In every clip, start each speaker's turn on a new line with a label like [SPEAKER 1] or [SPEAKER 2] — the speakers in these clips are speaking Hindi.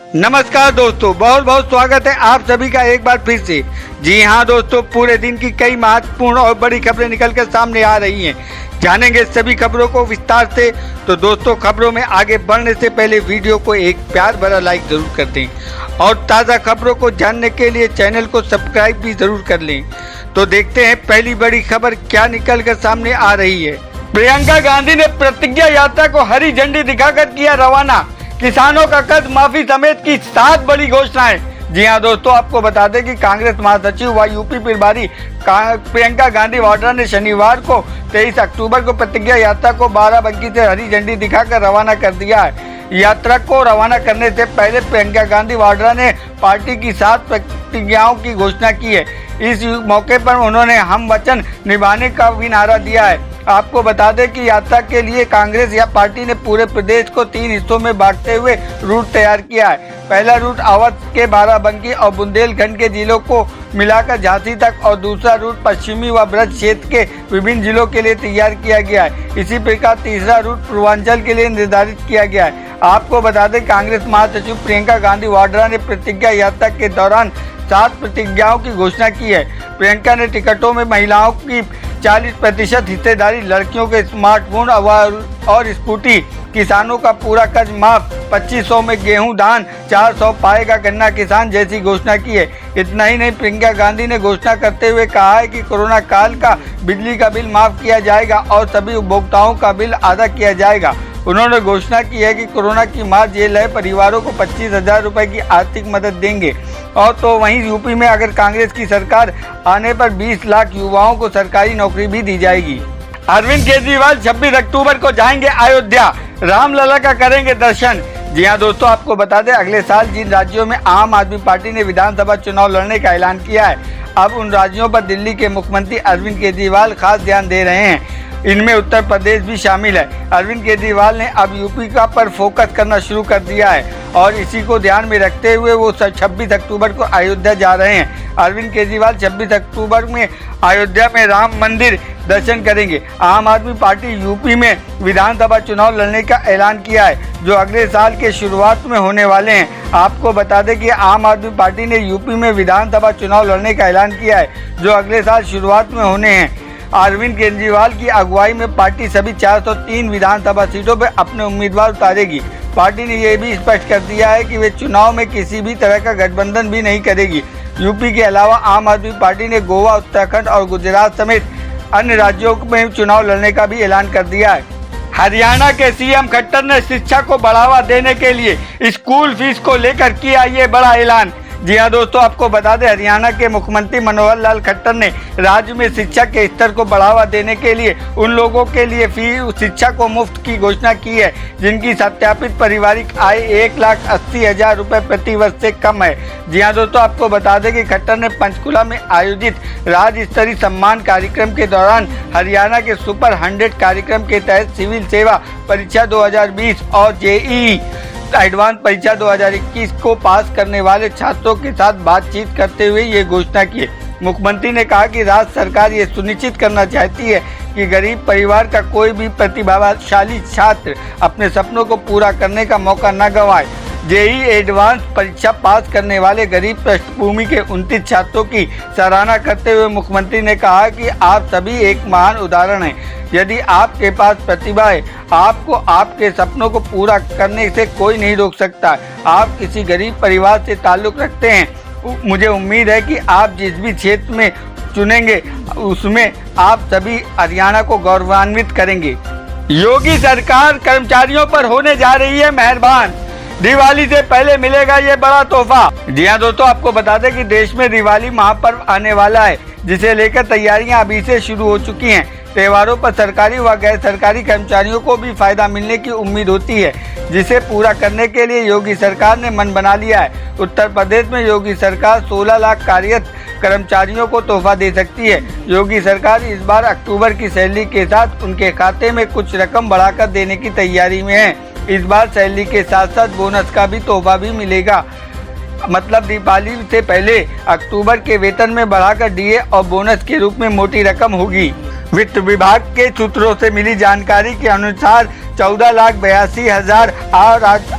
[SPEAKER 1] नमस्कार दोस्तों, बहुत बहुत स्वागत है आप सभी का एक बार फिर से। जी हाँ दोस्तों, पूरे दिन की कई महत्वपूर्ण और बड़ी खबरें निकलकर सामने आ रही हैं। जानेंगे सभी खबरों को विस्तार से। तो दोस्तों, खबरों में आगे बढ़ने से पहले वीडियो को एक प्यार भरा लाइक जरूर कर दें और ताज़ा खबरों को जानने के लिए चैनल को सब्सक्राइब भी जरूर कर लें। तो देखते हैं पहली बड़ी खबर क्या निकल कर सामने आ रही है। प्रियंका गांधी ने प्रतिज्ञा यात्रा को हरी झंडी दिखाकर किया रवाना। किसानों का कर्ज माफी समेत की 7 बड़ी घोषणाएं। जी हां दोस्तों, आपको बता दें कि कांग्रेस महासचिव व यूपी प्रभारी प्रियंका गांधी वाड्रा ने शनिवार को 23 अक्टूबर को प्रतिज्ञा यात्रा को बाराबंकी से हरी झंडी दिखाकर रवाना कर दिया है। यात्रा को रवाना करने से पहले प्रियंका गांधी वाड्रा ने पार्टी की 7 प्रतिज्ञाओं की घोषणा की है। इस मौके पर उन्होंने हम वचन निभाने का भी नारा दिया है। आपको बता दें कि यात्रा के लिए कांग्रेस या पार्टी ने पूरे प्रदेश को 3 हिस्सों में बांटते हुए रूट तैयार किया है। पहला रूट अवध के बाराबंकी और बुंदेलखंड के जिलों को मिलाकर झांसी तक और दूसरा रूट पश्चिमी व ब्रज क्षेत्र के विभिन्न जिलों के लिए तैयार किया गया है। इसी प्रकार तीसरा रूट पूर्वांचल के लिए निर्धारित किया गया है। आपको बता दें कांग्रेस महासचिव प्रियंका गांधी वाड्रा ने प्रतिज्ञा यात्रा के दौरान 7 प्रतिज्ञाओं की घोषणा की है। प्रियंका ने टिकटों में महिलाओं की 40% हिस्सेदारी, लड़कियों के स्मार्टफोन और स्कूटी, किसानों का पूरा कर्ज माफ, 2500 में गेहूं धान, 400 पाएगा गन्ना किसान जैसी घोषणा की है। इतना ही नहीं, प्रियंका गांधी ने घोषणा करते हुए कहा है कि कोरोना काल का बिजली का बिल माफ किया जाएगा और सभी उपभोक्ताओं का बिल अदा किया जाएगा। उन्होंने घोषणा की है कि कोरोना की मार झेल रहे परिवारों को 25,000 रुपए की आर्थिक मदद देंगे। और तो वहीं यूपी में अगर कांग्रेस की सरकार आने पर 20 लाख युवाओं को सरकारी नौकरी भी दी जाएगी। अरविंद केजरीवाल 26 अक्टूबर को जाएंगे अयोध्या, रामलला का करेंगे दर्शन। जी हाँ दोस्तों, आपको बता दें अगले साल जिन राज्यों में आम आदमी पार्टी ने विधानसभा चुनाव लड़ने का ऐलान किया है, अब उन राज्यों पर दिल्ली के मुख्यमंत्री अरविंद केजरीवाल खास ध्यान दे रहे हैं। इनमें उत्तर प्रदेश भी शामिल है। अरविंद केजरीवाल ने अब यूपी का पर फोकस करना शुरू कर दिया है और इसी को ध्यान में रखते हुए वो 26 अक्टूबर को अयोध्या जा रहे हैं। अरविंद केजरीवाल 26 अक्टूबर में अयोध्या में राम मंदिर दर्शन करेंगे। आम आदमी पार्टी यूपी में विधानसभा चुनाव लड़ने का ऐलान किया है, जो अगले साल के शुरुआत में होने वाले हैं। आपको बता दें कि आम आदमी पार्टी ने यूपी में विधानसभा चुनाव लड़ने का ऐलान किया है, जो अगले साल शुरुआत में होने हैं। अरविंद केजरीवाल की अगुवाई में पार्टी सभी 403 विधानसभा सीटों पर अपने उम्मीदवार उतारेगी। पार्टी ने यह भी स्पष्ट कर दिया है कि वे चुनाव में किसी भी तरह का गठबंधन भी नहीं करेगी। यूपी के अलावा आम आदमी पार्टी ने गोवा, उत्तराखंड और गुजरात समेत अन्य राज्यों में चुनाव लड़ने का भी ऐलान कर दिया है। हरियाणा के सीएम खट्टर ने शिक्षा को बढ़ावा देने के लिए स्कूल फीस को लेकर किया ये बड़ा ऐलान। जी हाँ दोस्तों, आपको बता दें हरियाणा के मुख्यमंत्री मनोहर लाल खट्टर ने राज्य में शिक्षा के स्तर को बढ़ावा देने के लिए उन लोगों के लिए शिक्षा को मुफ्त की घोषणा की है जिनकी सत्यापित पारिवारिक आय 1,80,000 रुपये प्रति वर्ष से कम है। जी हाँ दोस्तों, आपको बता दें कि खट्टर ने पंचकुला में आयोजित राज्य स्तरीय सम्मान कार्यक्रम के दौरान हरियाणा के सुपर 100 कार्यक्रम के तहत सिविल सेवा परीक्षा 2020 और जेईई एडवांस परीक्षा 2021 को पास करने वाले छात्रों के साथ बातचीत करते हुए ये घोषणा की। मुख्यमंत्री ने कहा कि राज्य सरकार ये सुनिश्चित करना चाहती है कि गरीब परिवार का कोई भी प्रतिभाशाली छात्र अपने सपनों को पूरा करने का मौका न गंवाए। जेईई एडवांस परीक्षा पास करने वाले गरीब पृष्ठभूमि के 29 छात्रों की सराहना करते हुए मुख्यमंत्री ने कहा कि आप सभी एक महान उदाहरण हैं। यदि आपके पास प्रतिभा है, आपको आपके सपनों को पूरा करने से कोई नहीं रोक सकता। आप किसी गरीब परिवार से ताल्लुक़ रखते हैं, मुझे उम्मीद है कि आप जिस भी क्षेत्र में चुनेंगे उसमें आप सभी हरियाणा को गौरवान्वित करेंगे। योगी सरकार कर्मचारियों पर होने जा रही है मेहरबान, दिवाली से पहले मिलेगा ये बड़ा तोहफा। जी हाँ दोस्तों, आपको बता दें कि देश में दिवाली महापर्व आने वाला है, जिसे लेकर तैयारियां अभी से शुरू हो चुकी हैं। त्योहारों पर सरकारी व गैर सरकारी कर्मचारियों को भी फायदा मिलने की उम्मीद होती है, जिसे पूरा करने के लिए योगी सरकार ने मन बना लिया है। उत्तर प्रदेश में योगी सरकार 16 लाख कार्यरत कर्मचारियों को तोहफा दे सकती है। योगी सरकार इस बार अक्टूबर की सैलरी के साथ उनके खाते में कुछ रकम बढ़ाकर देने की तैयारी में है। इस बार सैलरी के साथ साथ बोनस का भी तोहफा भी मिलेगा। मतलब दीपावली से पहले अक्टूबर के वेतन में बढ़ाकर डीए और बोनस के रूप में मोटी रकम होगी। वित्त विभाग के सूत्रों से मिली जानकारी के अनुसार 14,82,000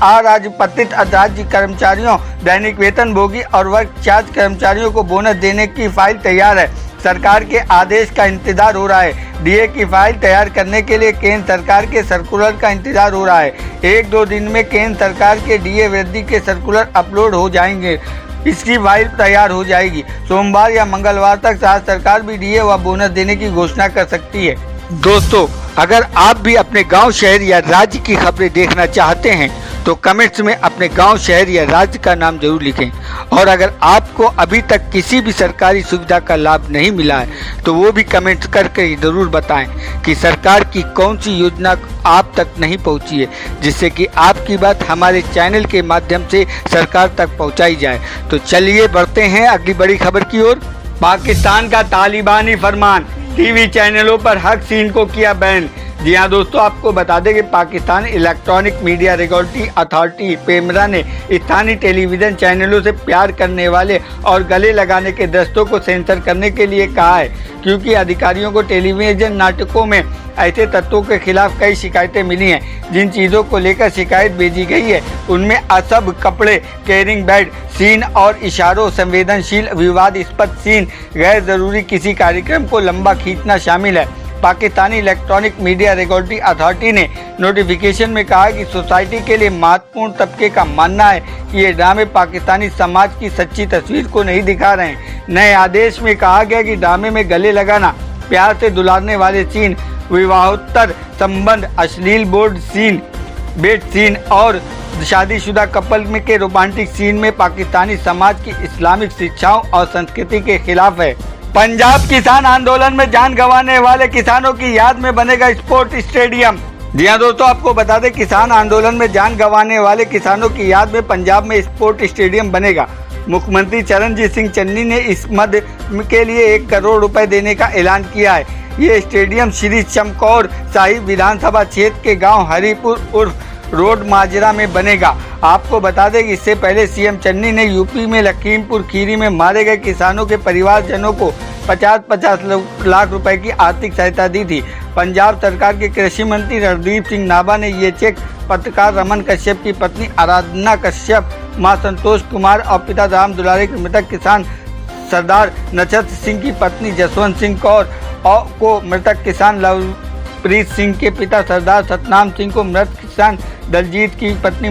[SPEAKER 1] अराजपत्रित राज्य कर्मचारियों, दैनिक वेतन भोगी और वर्क चार्ज कर्मचारियों को बोनस देने की फाइल तैयार है। सरकार के आदेश का इंतजार हो रहा है। डीए की फाइल तैयार करने के लिए केंद्र सरकार के सर्कुलर का इंतजार हो रहा है। 1-2 दिन में केंद्र सरकार के डीए वृद्धि के सर्कुलर अपलोड हो जाएंगे। इसकी फाइल तैयार हो जाएगी। सोमवार या मंगलवार तक राज्य सरकार भी डीए व बोनस देने की घोषणा कर सकती है। दोस्तों, अगर आप भी अपने गांव, शहर या राज्य की खबरें देखना चाहते हैं तो कमेंट्स में अपने गांव, शहर या राज्य का नाम जरूर लिखें। और अगर आपको अभी तक किसी भी सरकारी सुविधा का लाभ नहीं मिला है तो वो भी कमेंट्स करके ज़रूर बताएं कि सरकार की कौन सी योजना आप तक नहीं पहुंची है, जिससे कि आपकी बात हमारे चैनल के माध्यम से सरकार तक पहुंचाई जाए। तो चलिए बढ़ते हैं अगली बड़ी खबर की ओर। पाकिस्तान का तालिबानी फरमान, टीवी चैनलों पर हक सीन को किया बैन। जी हाँ दोस्तों, आपको बता दें कि Pakistan electronic media regulatory authority PEMRA ने स्थानीय टेलीविज़न चैनलों से प्यार करने वाले और गले लगाने के दृश्यों को सेंसर करने के लिए कहा है, क्योंकि अधिकारियों को टेलीविज़न नाटकों में ऐसे तत्वों के खिलाफ कई शिकायतें मिली हैं। जिन चीज़ों को लेकर शिकायत भेजी गई है उनमें असभ कपड़े, कैरिंग बैड सीन और इशारों, संवेदनशील विवादास्पद सीन, गैर जरूरी किसी कार्यक्रम को लंबा खींचना शामिल है। Pakistani electronic media regulatory authority ने नोटिफिकेशन में कहा कि सोसाइटी के लिए महत्वपूर्ण तबके का मानना है कि ये ड्रामे पाकिस्तानी समाज की सच्ची तस्वीर को नहीं दिखा रहे हैं। नए आदेश में कहा गया कि ड्रामे में गले लगाना, प्यार से दुलारने वाले सीन, विवाहोत्तर संबंध, अश्लील बेड सीन और शादीशुदा कपल में के रोमांटिक सीन में पाकिस्तानी समाज की इस्लामिक शिक्षाओं और संस्कृति के खिलाफ है। पंजाब किसान आंदोलन में जान गंवाने वाले किसानों की याद में बनेगा स्पोर्ट स्टेडियम। जी हाँ दोस्तों, आपको बता दें किसान आंदोलन में जान गंवाने वाले किसानों की याद में पंजाब में स्पोर्ट स्टेडियम बनेगा। मुख्यमंत्री चरणजीत सिंह चन्नी ने इस मद के लिए 1 करोड़ रुपए देने का ऐलान किया है। ये स्टेडियम श्री चमकौर साहिब विधानसभा क्षेत्र के गाँव हरिपुर उर्फ रोड माजरा में बनेगा। आपको बता दें कि इससे पहले सीएम चन्नी ने यूपी में लखीमपुर खीरी में मारे गए किसानों के परिवारजनों को 50-50 लाख रुपए की आर्थिक सहायता दी थी। पंजाब सरकार के कृषि मंत्री रणदीप सिंह नाभा ने ये चेक पत्रकार रमन कश्यप की पत्नी आराधना कश्यप, मां संतोष कुमार और पिता राम दुलारे के मृतक किसान सरदार नक्षत्र सिंह की पत्नी जसवंत सिंह कौर को, मृतक किसान लवप्रीत सिंह के पिता सरदार सतनाम सिंह को, मृत किसान दलजीत की पत्नी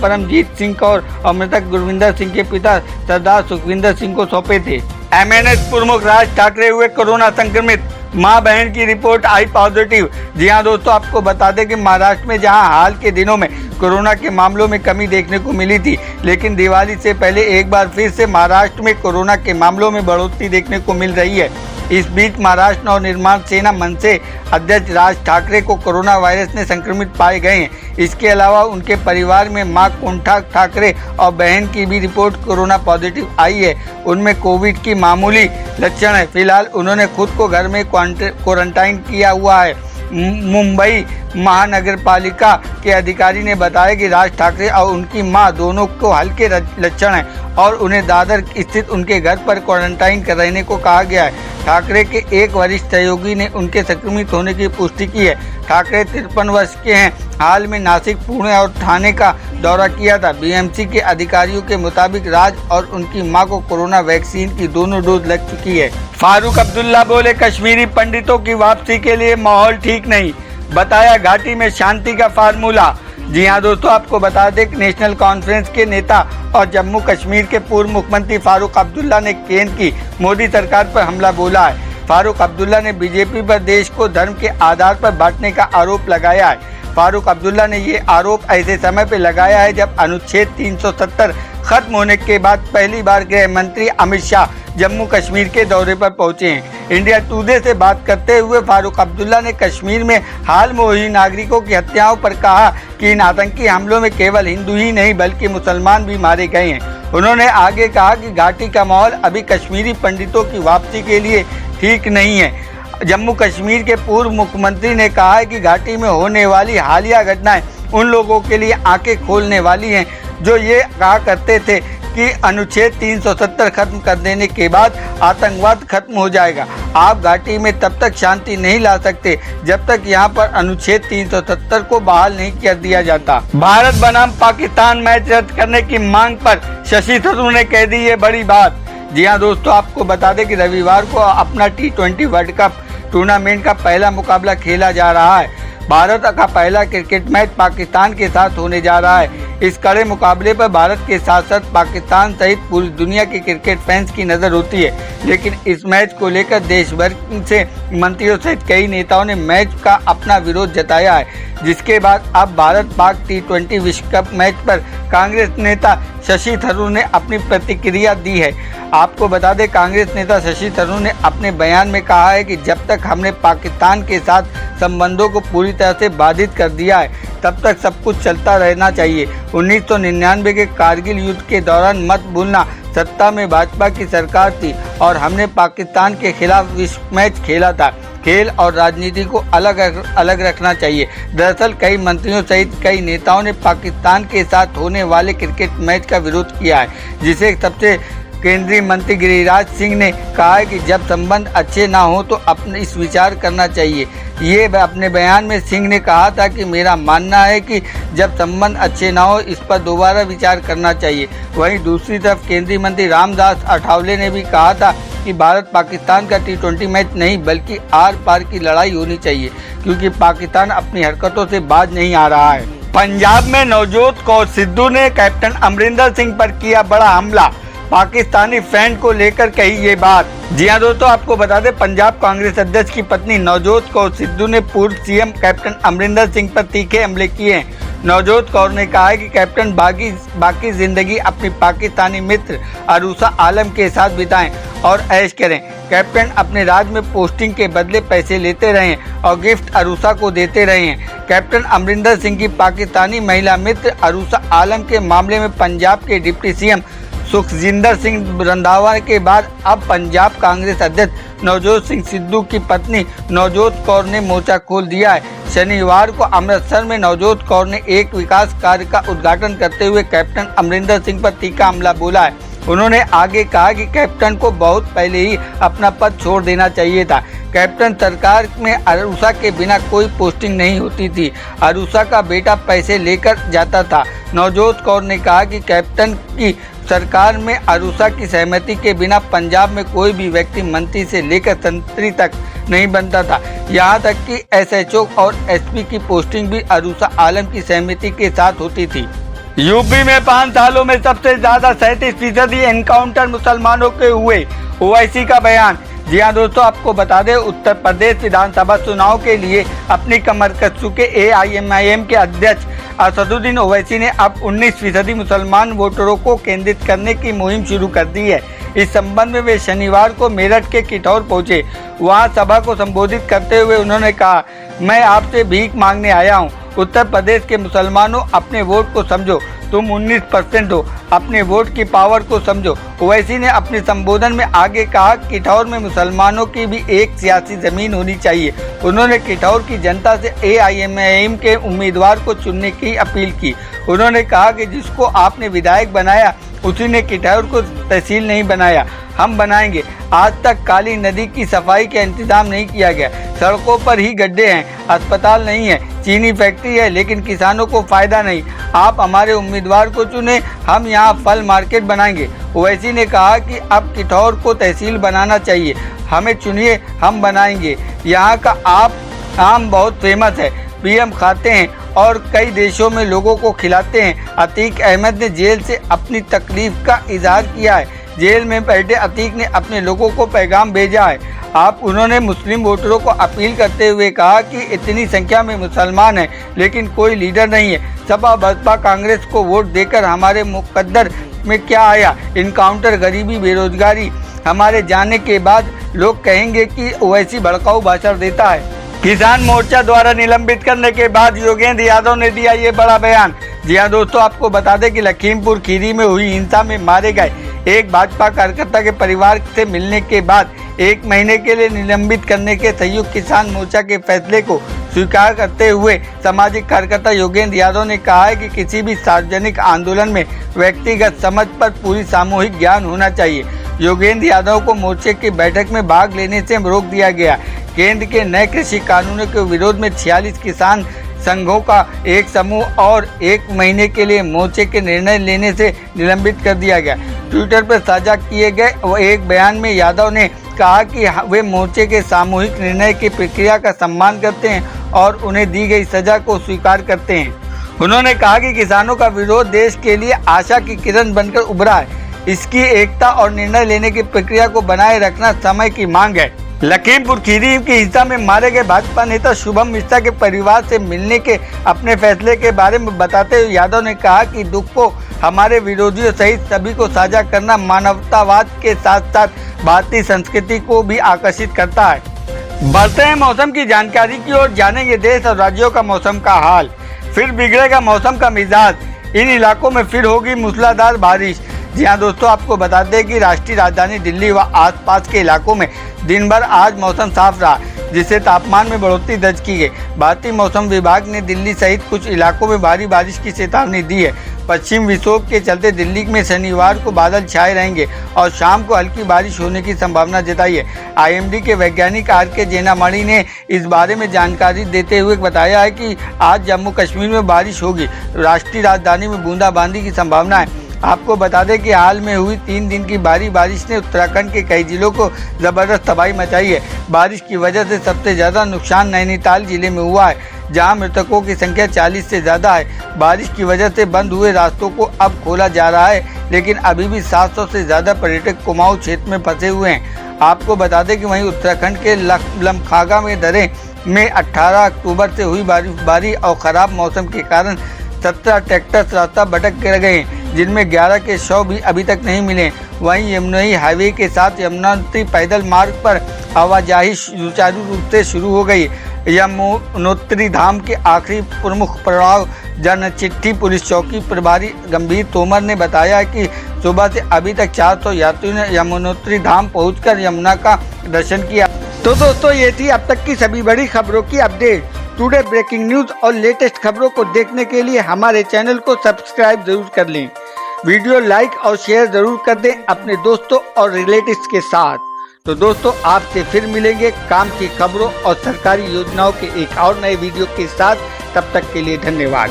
[SPEAKER 1] परमजीत सिंह कौर और मृतक गुरविंदर सिंह के पिता सरदार सुखविंदर सिंह को सौंपे थे। एमएनएस प्रमुख राज ठाकरे हुए कोरोना संक्रमित, मां बहन की रिपोर्ट आई पॉजिटिव। जी हाँ दोस्तों, आपको बता दें कि महाराष्ट्र में जहां हाल के दिनों में कोरोना के मामलों में कमी देखने को मिली थी, लेकिन दिवाली से पहले एक बार फिर से महाराष्ट्र में कोरोना के मामलों में बढ़ोतरी देखने को मिल रही है। इस बीच महाराष्ट्र नवनिर्माण सेना मनसे अध्यक्ष राज ठाकरे को कोरोना वायरस ने संक्रमित पाए गए हैं। इसके अलावा उनके परिवार में मां कोंठा ठाकरे और बहन की भी रिपोर्ट कोरोना पॉजिटिव आई है। उनमें कोविड की मामूली लक्षण है। फिलहाल उन्होंने खुद को घर में क्वारंटाइन किया हुआ है। मुंबई महानगर पालिका के अधिकारी ने बताया कि राज ठाकरे और उनकी मां दोनों को हल्के लक्षण हैं और उन्हें दादर स्थित उनके घर पर क्वारंटाइन कर रहने को कहा गया है। ठाकरे के एक वरिष्ठ सहयोगी ने उनके संक्रमित होने की पुष्टि की है। ठाकरे 53 वर्ष के हैं। हाल में नासिक, पुणे और ठाणे का दौरा किया था। बीएमसी के अधिकारियों के मुताबिक राज और उनकी मां को कोरोना वैक्सीन की दोनों डोज लग चुकी है। फारूक अब्दुल्ला बोले, कश्मीरी पंडितों की वापसी के लिए माहौल ठीक नहीं, बताया घाटी में शांति का फार्मूला। जी हाँ दोस्तों, आपको बता दें कि नेशनल कॉन्फ्रेंस के नेता और जम्मू कश्मीर के पूर्व मुख्यमंत्री फारूक अब्दुल्ला ने केंद्र की मोदी सरकार पर हमला बोला है। फारूक अब्दुल्ला ने बीजेपी पर देश को धर्म के आधार पर बांटने का आरोप लगाया है। फारूक अब्दुल्ला ने ये आरोप ऐसे समय पर लगाया है जब अनुच्छेद 370 खत्म होने के बाद पहली बार गृह मंत्री अमित शाह जम्मू कश्मीर के दौरे पर पहुंचे हैं। इंडिया टुडे से बात करते हुए फारूक अब्दुल्ला ने कश्मीर में हाल में हुई नागरिकों की हत्याओं पर कहा कि इन आतंकी हमलों में केवल हिंदू ही नहीं बल्कि मुसलमान भी मारे गए हैं। उन्होंने आगे कहा कि घाटी का माहौल अभी कश्मीरी पंडितों की वापसी के लिए ठीक नहीं है। जम्मू कश्मीर के पूर्व मुख्यमंत्री ने कहा है कि घाटी में होने वाली हालिया घटनाएं उन लोगों के लिए आंखें खोलने वाली हैं जो ये कहा करते थे कि अनुच्छेद 370 खत्म कर देने के बाद आतंकवाद खत्म हो जाएगा। आप घाटी में तब तक शांति नहीं ला सकते जब तक यहां पर अनुच्छेद 370 को बहाल नहीं कर दिया जाता। भारत बनाम पाकिस्तान मैच रद्द करने की मांग पर शशि थरूर ने कह दी ये बड़ी बात। जी हां दोस्तों, आपको बता दें कि रविवार को अपना T20 वर्ल्ड कप टूर्नामेंट का पहला मुकाबला खेला जा रहा है। भारत का पहला क्रिकेट मैच पाकिस्तान के साथ होने जा रहा है। इस कड़े मुकाबले पर भारत के साथ साथ पाकिस्तान सहित पूरी दुनिया के क्रिकेट फैंस की नज़र होती है, लेकिन इस मैच को लेकर देश भर से मंत्रियों सहित कई नेताओं ने मैच का अपना विरोध जताया है, जिसके बाद अब भारत पाक T20 विश्व कप मैच पर कांग्रेस नेता शशि थरूर ने अपनी प्रतिक्रिया दी है। आपको बता दें, कांग्रेस नेता शशि थरूर ने अपने बयान में कहा है कि जब तक हमने पाकिस्तान के साथ संबंधों को पूरी तरह से बाधित कर दिया है तब तक सब कुछ चलता रहना चाहिए। 1999 के कारगिल युद्ध के दौरान मत भूलना, सत्ता में भाजपा की सरकार थी और हमने पाकिस्तान के खिलाफ विश्व मैच खेला था। खेल और राजनीति को अलग अलग रखना चाहिए। दरअसल कई मंत्रियों सहित कई नेताओं ने पाकिस्तान के साथ होने वाले क्रिकेट मैच का विरोध किया है, जिसे सबसे केंद्रीय मंत्री गिरिराज सिंह ने कहा है कि जब संबंध अच्छे ना हो तो अपने इस विचार करना चाहिए। ये अपने बयान में सिंह ने कहा था कि मेरा मानना है कि जब संबंध अच्छे ना हो इस पर दोबारा विचार करना चाहिए। वहीं दूसरी तरफ केंद्रीय मंत्री रामदास अठावले ने भी कहा था कि भारत पाकिस्तान का T20 मैच नहीं बल्कि आर पार की लड़ाई होनी चाहिए, क्योंकि पाकिस्तान अपनी हरकतों से बाज नहीं आ रहा है। पंजाब में नवजोत कौर सिद्धू ने कैप्टन अमरिंदर सिंह पर किया बड़ा हमला, पाकिस्तानी फैन को लेकर कही ये बात। जी हां दोस्तों, आपको बता दें, पंजाब कांग्रेस अध्यक्ष की पत्नी नवजोत कौर सिद्धू ने पूर्व सीएम कैप्टन अमरिंदर सिंह पर तीखे हमले किए हैं। नवजोत कौर ने कहा है कि कैप्टन बाकी जिंदगी अपनी पाकिस्तानी मित्र अरूसा आलम के साथ बिताएं और ऐश करें। कैप्टन अपने राज्य में पोस्टिंग के बदले पैसे लेते रहे और गिफ्ट अरूसा को देते रहे हैं। कैप्टन अमरिंदर सिंह की पाकिस्तानी महिला मित्र अरूसा आलम के मामले में पंजाब के डिप्टी सीएम सुखजिंदर सिंह रंधावा के बाद अब पंजाब कांग्रेस अध्यक्ष नवजोत सिंह सिद्धू की पत्नी नवजोत कौर ने मोर्चा खोल दिया है। शनिवार को अमृतसर में नवजोत कौर ने एक विकास कार्य का उद्घाटन करते हुए कैप्टन अमरिंदर सिंह पर तीखा हमला बोला है। उन्होंने आगे कहा कि कैप्टन को बहुत पहले ही अपना पद छोड़ देना चाहिए था। कैप्टन सरकार में अरूसा के बिना कोई पोस्टिंग नहीं होती थी। अरूसा का बेटा पैसे लेकर जाता था। नवजोत कौर ने कहा कि कैप्टन की सरकार में अरूसा की सहमति के बिना पंजाब में कोई भी व्यक्ति मंत्री से लेकर मंत्री तक नहीं बनता था। यहाँ तक कि SHO और SP की पोस्टिंग भी अरूसा आलम की सहमति के साथ होती थी। यूपी में 5 सालों में सबसे ज्यादा 37% एनकाउंटर मुसलमानों के हुए, OIC का बयान। जी हाँ दोस्तों, आपको बता दें, उत्तर प्रदेश विधानसभा चुनाव के लिए अपनी कमर कस चुके AIMIM के अध्यक्ष असदुद्दीन ओवैसी ने अब 19% मुसलमान वोटरों को केंद्रित करने की मुहिम शुरू कर दी है। इस संबंध में वे शनिवार को मेरठ के किठौर पहुंचे। वहां सभा को संबोधित करते हुए उन्होंने कहा, मैं आपसे भीख मांगने आया हूं। उत्तर प्रदेश के मुसलमानों, अपने वोट को समझो। तुम 19% हो, अपने वोट की पावर को समझो। ओवैसी ने अपने संबोधन में आगे कहा, किठौर में मुसलमानों की भी एक सियासी जमीन होनी चाहिए। उन्होंने किठौर की जनता से AIMIM के उम्मीदवार को चुनने की अपील की। उन्होंने कहा कि जिसको आपने विधायक बनाया उसी ने किठौर को तहसील नहीं बनाया, हम बनाएंगे। आज तक काली नदी की सफाई का इंतजाम नहीं किया गया। सड़कों पर ही गड्ढे हैं, अस्पताल नहीं है, चीनी फैक्ट्री है, लेकिन किसानों को फायदा नहीं। आप हमारे उम्मीदवार को चुने, हम यहाँ फल मार्केट बनाएंगे। ओवैसी ने कहा कि अब किठौर को तहसील बनाना चाहिए, हमें चुनिए, हम बनाएंगे। यहाँ का आम बहुत फेमस है, PM खाते हैं और कई देशों में लोगों को खिलाते हैं। अतीक अहमद ने जेल से अपनी तकलीफ का इजहार किया है। जेल में बैठे अतीक ने अपने लोगों को पैगाम भेजा है। उन्होंने मुस्लिम वोटरों को अपील करते हुए कहा कि इतनी संख्या में मुसलमान हैं लेकिन कोई लीडर नहीं है। सपा बसपा कांग्रेस को वोट देकर हमारे मुकद्दर में क्या आया? इनकाउंटर, गरीबी, बेरोजगारी। हमारे जाने के बाद लोग कहेंगे कि ओवैसी भड़काऊ भाषण देता है। किसान मोर्चा द्वारा निलंबित करने के बाद योगेंद्र यादव ने दिया ये बड़ा बयान। जी हाँ दोस्तों, आपको बता दें कि लखीमपुर खीरी में हुई हिंसा में मारे गए एक भाजपा कार्यकर्ता के परिवार से मिलने के बाद 1 महीने के लिए निलंबित करने के संयुक्त किसान मोर्चा के फैसले को स्वीकार करते हुए सामाजिक कार्यकर्ता योगेंद्र यादव ने कहा है कि किसी भी सार्वजनिक आंदोलन में व्यक्तिगत समझ पर पूरी सामूहिक ज्ञान होना चाहिए। योगेंद्र यादव को मोर्चे की बैठक में भाग लेने से रोक दिया गया। केंद्र के नए कृषि कानूनों के विरोध में 46 किसान संघों का एक समूह और 1 महीने के लिए मोर्चे के निर्णय लेने से निलंबित कर दिया गया। ट्विटर पर साझा किए गए एक बयान में यादव ने कहा कि वे मोर्चे के सामूहिक निर्णय की प्रक्रिया का सम्मान करते हैं और उन्हें दी गई सजा को स्वीकार करते हैं। उन्होंने कहा कि किसानों का विरोध देश के लिए आशा की किरण बनकर उभरा है। इसकी एकता और निर्णय लेने की प्रक्रिया को बनाए रखना समय की मांग है। लखीमपुर खीरी के हिंसा में मारे गए भाजपा नेता शुभम मिश्रा के परिवार से मिलने के अपने फैसले के बारे में बताते हुए यादव ने कहा कि दुख को हमारे विरोधियों सहित सभी को साझा करना मानवतावाद के साथ साथ भारतीय संस्कृति को भी आकर्षित करता है। बढ़ते हैं मौसम की जानकारी की ओर, जानेंगे देश और राज्यों का मौसम का हाल। फिर बिगड़ेगा मौसम का मिजाज, इन इलाकों में फिर होगी मूसलाधार बारिश। जी हाँ दोस्तों, आपको बताते हैं कि राष्ट्रीय राजधानी दिल्ली व आसपास के इलाकों में दिन भर आज मौसम साफ रहा, जिससे तापमान में बढ़ोतरी दर्ज की गई। भारतीय मौसम विभाग ने दिल्ली सहित कुछ इलाकों में भारी बारिश की चेतावनी दी है। पश्चिम विक्षोभ के चलते दिल्ली में शनिवार को बादल छाए रहेंगे और शाम को हल्की बारिश होने की संभावना जताई है। आईएमडी के वैज्ञानिक आर.के. जेनामणि ने इस बारे में जानकारी देते हुए बताया है कि आज जम्मू कश्मीर में बारिश होगी। राष्ट्रीय राजधानी में बूंदाबांदी की संभावना है। आपको बता दें कि हाल में हुई 3 दिन की भारी बारिश ने उत्तराखंड के कई जिलों को जबरदस्त तबाही मचाई है। बारिश की वजह से सबसे ज़्यादा नुकसान नैनीताल जिले में हुआ है, जहां मृतकों की संख्या 40 से ज़्यादा है। बारिश की वजह से बंद हुए रास्तों को अब खोला जा रहा है, लेकिन अभी भी 700 से ज़्यादा पर्यटक कुमाऊं क्षेत्र में फंसे हुए हैं। आपको बता दें कि वहीं उत्तराखंड के लमखागा में दर्रे में 18 अक्टूबर से हुई बर्फबारी और ख़राब मौसम के कारण 17 ट्रैक्टर रास्ता भटक कर गए, जिनमें 11 के शव भी अभी तक नहीं मिले। वहीं यमुनोत्री हाईवे के साथ यमुनोत्री पैदल मार्ग पर आवाजाही सुचारू रूप से शुरू हो गई। यमुनोत्री धाम के आखिरी प्रमुख पड़ाव जनचिट्ठी पुलिस चौकी प्रभारी गंभीर तोमर ने बताया कि सुबह से अभी तक 400 यात्रियों ने यमुनोत्री धाम पहुंचकर यमुना का दर्शन किया। तो दोस्तों, ये थी अब तक की सभी बड़ी खबरों की अपडेट। टुडे ब्रेकिंग न्यूज और लेटेस्ट खबरों को देखने के लिए हमारे चैनल को सब्सक्राइब जरूर कर लें। वीडियो लाइक और शेयर जरूर कर दें अपने दोस्तों और रिलेटिव्स के साथ। तो दोस्तों, आपसे फिर मिलेंगे काम की खबरों और सरकारी योजनाओं के एक और नए वीडियो के साथ। तब तक के लिए धन्यवाद।